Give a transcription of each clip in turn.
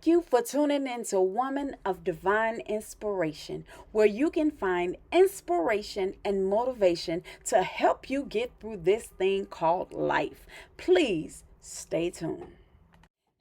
Thank you for tuning in to Woman of Divine Inspiration, where you can find inspiration and motivation to help you get through this thing called life. Please stay tuned.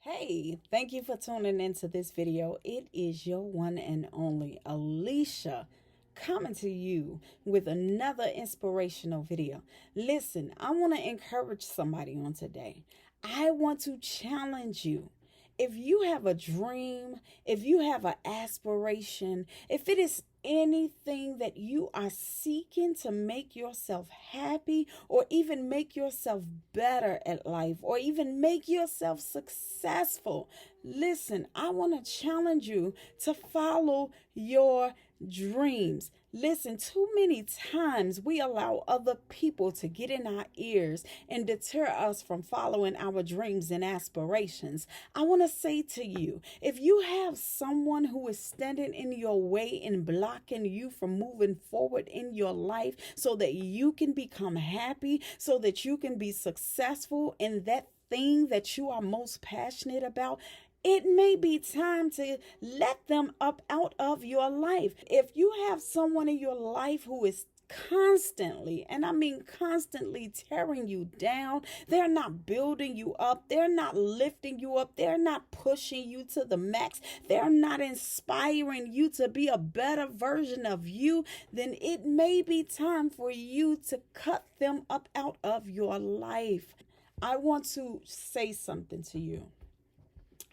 Hey, thank you for tuning into this video. It is your one and only Alicia coming to you with another inspirational video. Listen, I want to encourage somebody on today. I want to challenge you. If you have a dream, if you have an aspiration, if it is anything that you are seeking to make yourself happy or even make yourself better at life or even make yourself successful, listen, I want to challenge you to follow your dreams. Listen, too many times we allow other people to get in our ears and deter us from following our dreams and aspirations. I want to say to you, if you have someone who is standing in your way and blocking you from moving forward in your life so that you can become happy, so that you can be successful in that thing that you are most passionate about, it may be time to let them up out of your life. If you have someone in your life who is constantly, and I mean constantly, tearing you down, they're not building you up, they're not lifting you up, they're not pushing you to the max, they're not inspiring you to be a better version of you, then it may be time for you to cut them up out of your life. I want to say something to you.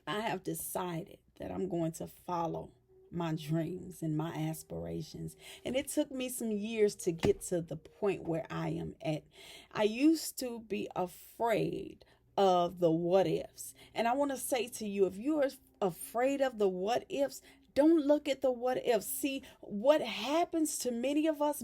I have decided that I'm going to follow my dreams and my aspirations. And it took me some years to get to the point where I am at. I used to be afraid of the what ifs. And I want to say to you, if you're afraid of the what ifs, don't look at the what ifs. See, what happens to many of us,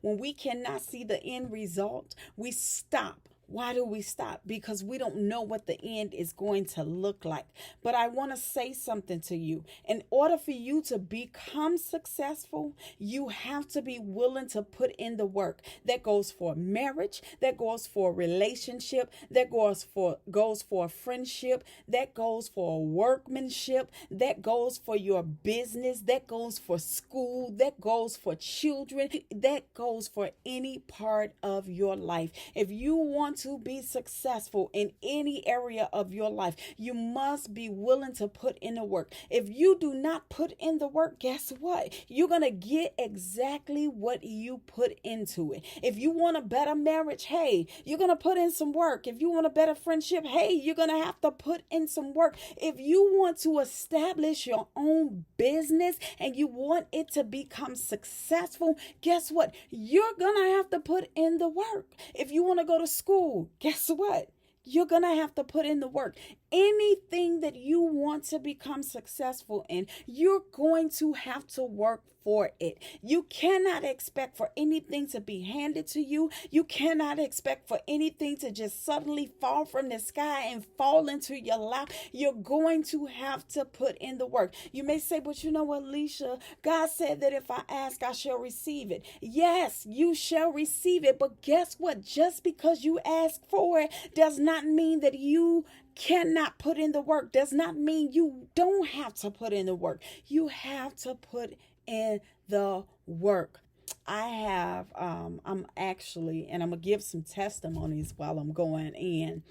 when we cannot see the end result, we stop. Why do we stop? Because we don't know what the end is going to look like. But I want to say something to you. In order for you to become successful, you have to be willing to put in the work. That goes for marriage, that goes for relationship, that goes for friendship, that goes for workmanship, that goes for your business, that goes for school, that goes for children, that goes for any part of your life. If you want to be successful in any area of your life, you must be willing to put in the work. If you do not put in the work, guess what? You're going to get exactly what you put into it. If you want a better marriage, hey, you're going to put in some work. If you want a better friendship, hey, you're going to have to put in some work. If you want to establish your own business and you want it to become successful, guess what? You're going to have to put in the work. If you want to go to school, guess what? You're going to have to put in the work. Anything that you want to become successful in, you're going to have to work for it. You cannot expect for anything to be handed to you. You cannot expect for anything to just suddenly fall from the sky and fall into your lap. You're going to have to put in the work. You may say, but you know what, Alicia, God said that if I ask, I shall receive it. Yes, you shall receive it. But guess what? Just because you ask for it does not mean that you cannot put in the work. Does not mean you don't have to put in the work. You have to put in the work. I'm actually, and I'm gonna give some testimonies while I'm going in.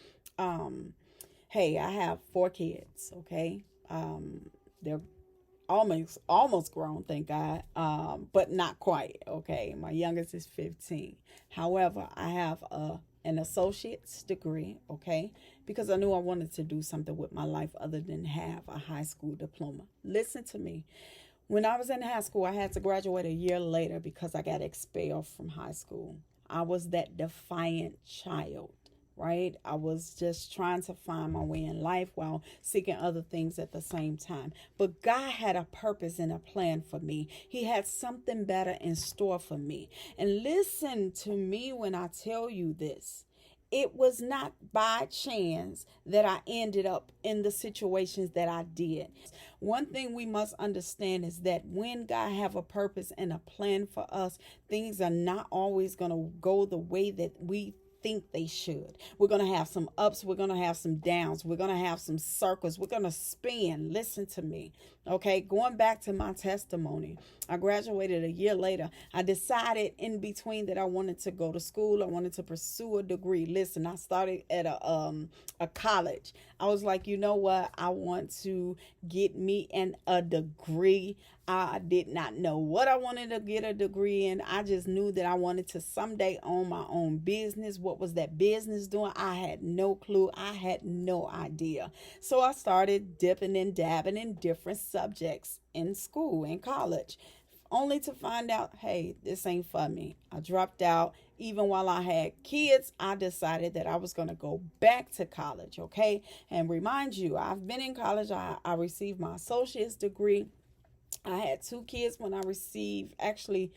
Hey, I have 4 kids. Okay, they're almost grown, thank God, but not quite. Okay, my youngest is 15. However, I have an associate's degree, okay, because I knew I wanted to do something with my life other than have a high school diploma. Listen to me. When I was in high school, I had to graduate a year later because I got expelled from high school. I was that defiant child, right? I was just trying to find my way in life while seeking other things at the same time. But God had a purpose and a plan for me. He had something better in store for me. And listen to me when I tell you this. It was not by chance that I ended up in the situations that I did. One thing we must understand is that when God have a purpose and a plan for us, things are not always going to go the way that we think they should. We're going to have some ups. We're going to have some downs. We're going to have some circles. We're going to spin. Listen to me. Okay. Going back to my testimony, I graduated a year later. I decided in between that I wanted to go to school. I wanted to pursue a degree. Listen, I started at a college. I was like, you know what? I want to get me in a degree. I did not know what I wanted to get a degree in. I just knew that I wanted to someday own my own business. What was that business doing? I had no clue. I had no idea. So I started dipping and dabbing in different subjects in school, in college, only to find out, hey, this ain't for me. I dropped out. Even while I had kids, I decided that I was going to go back to college, okay? And remind you, I've been in college. I received my associate's degree. I had two kids when I received, actually,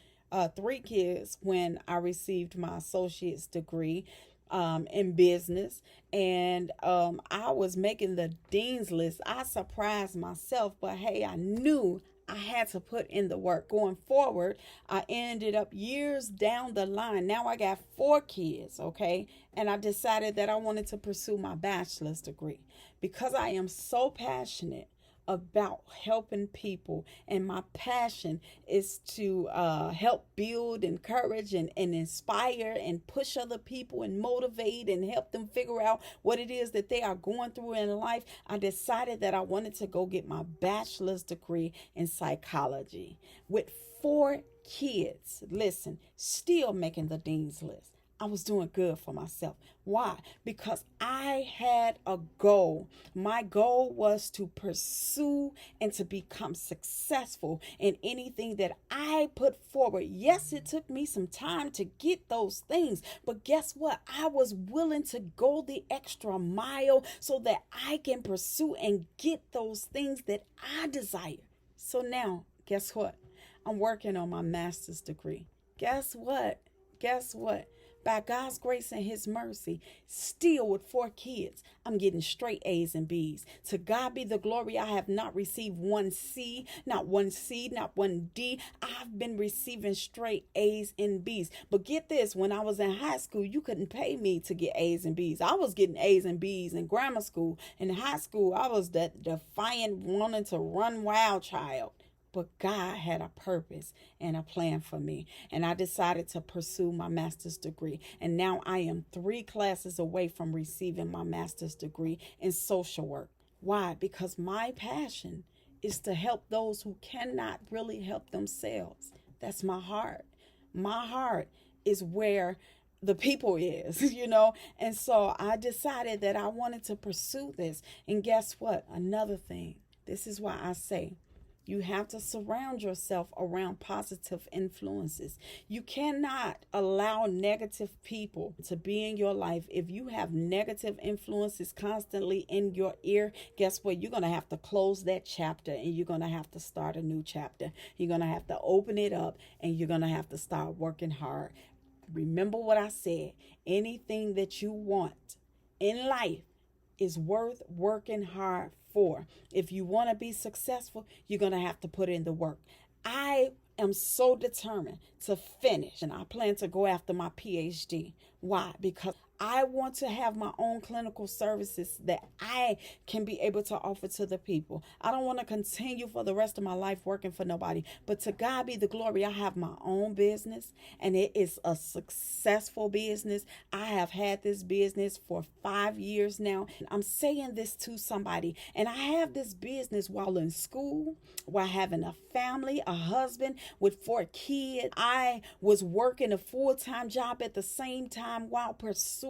three kids when I received my associate's degree in business. And I was making the dean's list. I surprised myself, but hey, I knew I had to put in the work. Going forward, I ended up years down the line. Now I got four kids, okay? And I decided that I wanted to pursue my bachelor's degree because I am so passionate about helping people, and my passion is to help build, encourage, and inspire and push other people and motivate and help them figure out what it is that they are going through in life. I decided that I wanted to go get my bachelor's degree in psychology with four kids. Listen, still making the dean's list. I was doing good for myself. Why? Because I had a goal. My goal was to pursue and to become successful in anything that I put forward. Yes, it took me some time to get those things, but guess what? I was willing to go the extra mile so that I can pursue and get those things that I desire. So now, guess what? I'm working on my master's degree. Guess what? Guess what? By God's grace and his mercy, still with four kids, I'm getting straight A's and B's. To God be the glory. I have not received one C, not one C, not one D. I've been receiving straight A's and B's. But get this, when I was in high school, you couldn't pay me to get A's and B's. I was getting A's and B's in grammar school. In high school, I was that defiant, wanting to run wild child. But God had a purpose and a plan for me. And I decided to pursue my master's degree. And now I am 3 classes away from receiving my master's degree in social work. Why? Because my passion is to help those who cannot really help themselves. That's my heart. My heart is where the people is, And so I decided that I wanted to pursue this. And guess what? Another thing. This is why I say, you have to surround yourself around positive influences. You cannot allow negative people to be in your life. If you have negative influences constantly in your ear, guess what? You're going to have to close that chapter and you're going to have to start a new chapter. You're going to have to open it up and you're going to have to start working hard. Remember what I said. Anything that you want in life is worth working hard for. If you want to be successful, you're going to have to put in the work. I am so determined to finish, and I plan to go after my PhD. Why? Because I want to have my own clinical services that I can be able to offer to the people. I don't want to continue for the rest of my life working for nobody. But to God be the glory, I have my own business and it is a successful business. I have had this business for 5 years now. I'm saying this to somebody, and I have this business while in school, while having a family, a husband with 4 kids. I was working a full-time job at the same time while pursuing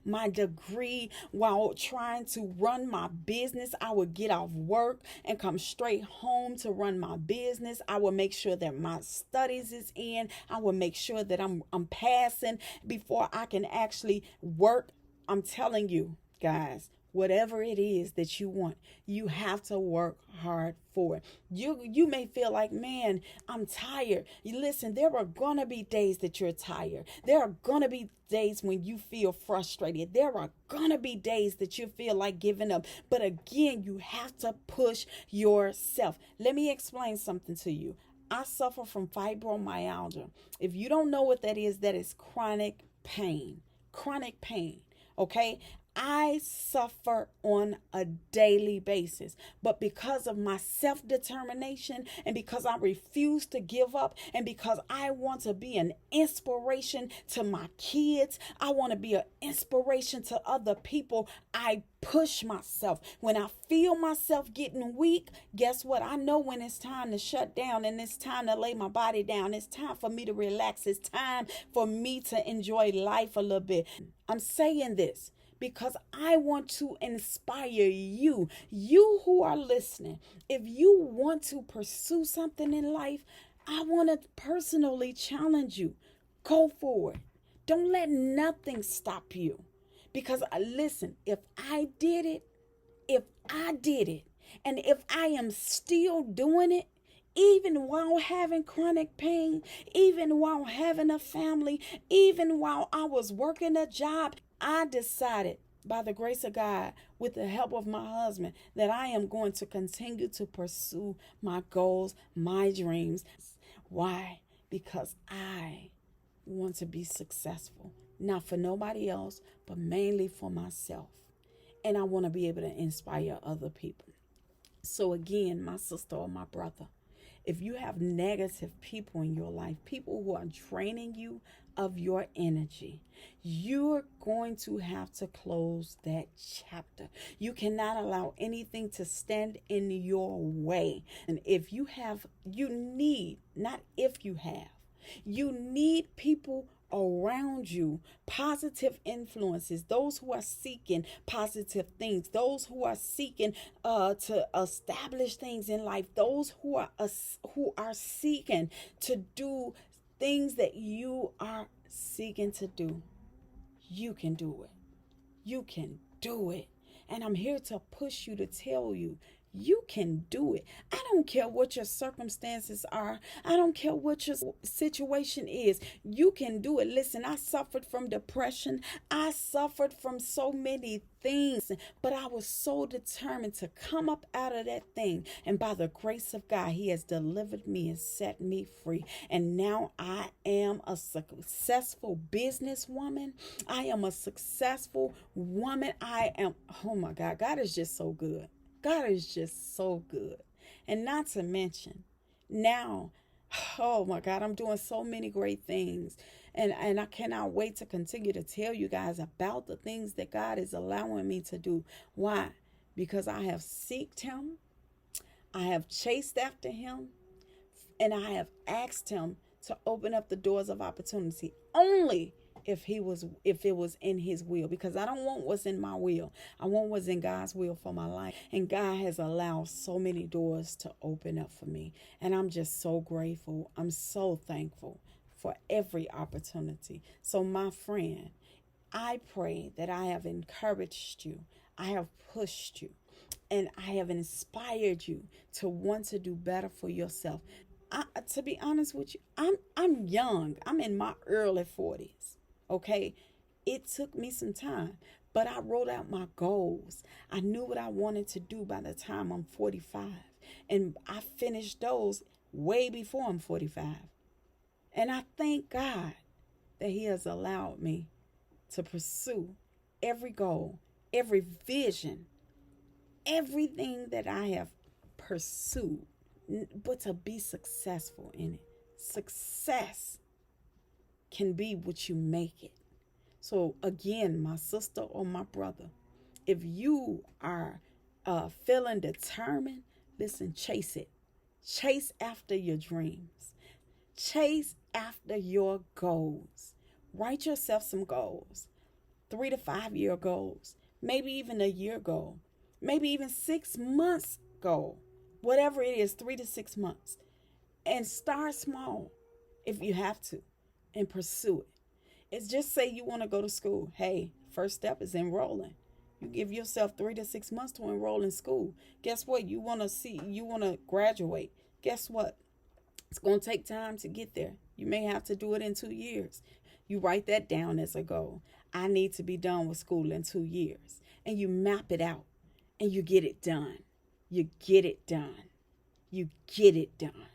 my degree, while trying to run my business. I would get off work and come straight home to run my business. I would make sure that my studies is in. I would make sure that I'm passing before I can actually work. I'm telling you, guys, whatever it is that you want, you have to work hard for it. You may feel like, man, I'm tired. You listen, there are going to be days that you're tired. There are going to be days when you feel frustrated. There are going to be days that you feel like giving up. But again, you have to push yourself. Let me explain something to you. I suffer from fibromyalgia. If you don't know what that is chronic pain. chronic pain. Okay, I suffer on a daily basis, but because of my self determination and because I refuse to give up and because I want to be an inspiration to my kids, I want to be an inspiration to other people, I push myself. When I feel myself getting weak, guess what? I know when it's time to shut down and it's time to lay my body down. It's time for me to relax. It's time for me to enjoy life a little bit. I'm saying this because I want to inspire you who are listening. If you want to pursue something in life, I want to personally challenge you. Go for it. Don't let nothing stop you. Because listen, if I did it, and if I am still doing it, even while having chronic pain, even while having a family, even while I was working a job, I decided by the grace of God, with the help of my husband, that I am going to continue to pursue my goals, my dreams. Why? Because I want to be successful, not for nobody else, but mainly for myself. And I want to be able to inspire other people. So again, my sister or my brother, if you have negative people in your life, people who are draining you of your energy, you're going to have to close that chapter. You cannot allow anything to stand in your way. And you need people around you, positive influences, those who are seeking positive things, those who are seeking to establish things in life, those who are seeking to do things that you are seeking to do. You can do it. You can do it. And I'm here to push you, to tell you, you can do it. I don't care what your circumstances are. I don't care what your situation is. You can do it. Listen, I suffered from depression. I suffered from so many things, but I was so determined to come up out of that thing. And by the grace of God, He has delivered me and set me free. And now I am a successful businesswoman. I am a successful woman. Oh my God, God is just so good. God is just so good. And not to mention, now, oh my God, I'm doing so many great things. And I cannot wait to continue to tell you guys about the things that God is allowing me to do. Why? Because I have sought Him, I have chased after Him, and I have asked Him to open up the doors of opportunity only if it was in His will, because I don't want what's in my will. I want what's in God's will for my life. And God has allowed so many doors to open up for me. And I'm just so grateful. I'm so thankful for every opportunity. So my friend, I pray that I have encouraged you. I have pushed you. And I have inspired you to want to do better for yourself. To be honest with you, I'm young. I'm in my early 40s. Okay, it took me some time, but I wrote out my goals. I knew what I wanted to do by the time I'm 45, and I finished those way before I'm 45. And I thank God that He has allowed me to pursue every goal, every vision, everything that I have pursued, but to be successful in it. Success can be what you make it. So again, my sister or my brother, if you are feeling determined, listen, chase it. Chase after your dreams. Chase after your goals. Write yourself some goals. 3 to 5 year goals. Maybe even a year goal. Maybe even 6 months goal. Whatever it is, 3 to 6 months. And start small if you have to, and pursue it. It's just say you want to go to school. Hey, first step is enrolling. You give yourself 3 to 6 months to enroll in school. Guess what? You want to graduate. Guess what? It's going to take time to get there. You may have to do it in 2 years. You write that down as a goal. I need to be done with school in 2 years. And you map it out and you get it done. You get it done. You get it done.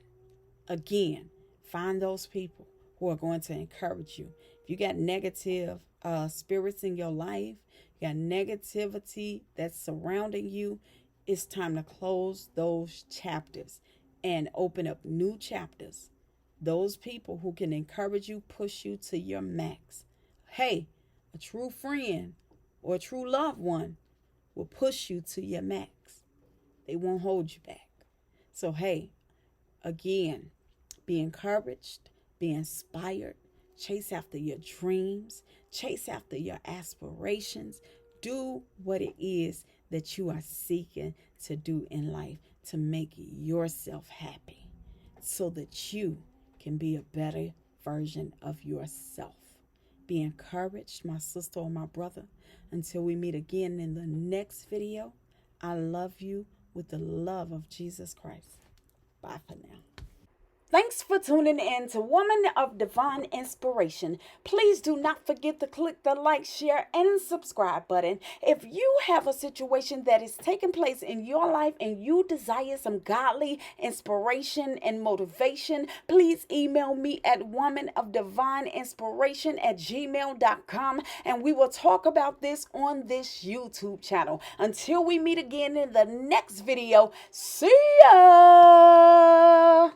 Again, find those people who are going to encourage you. If you got negative spirits in your life, you got negativity that's surrounding you, it's time to close those chapters and open up new chapters. Those people who can encourage you, push you to your max. Hey, a true friend or a true loved one will push you to your max. They won't hold you back. So, hey, again, be encouraged, be inspired, chase after your dreams, chase after your aspirations. Do what it is that you are seeking to do in life to make yourself happy so that you can be a better version of yourself. Be encouraged, my sister or my brother. Until we meet again in the next video, I love you with the love of Jesus Christ. Bye for now. Thanks for tuning in to Woman of Divine Inspiration. Please do not forget to click the like, share, and subscribe button. If you have a situation that is taking place in your life and you desire some godly inspiration and motivation, please email me at womanofdivineinspiration@gmail.com and we will talk about this on this YouTube channel. Until we meet again in the next video, see ya!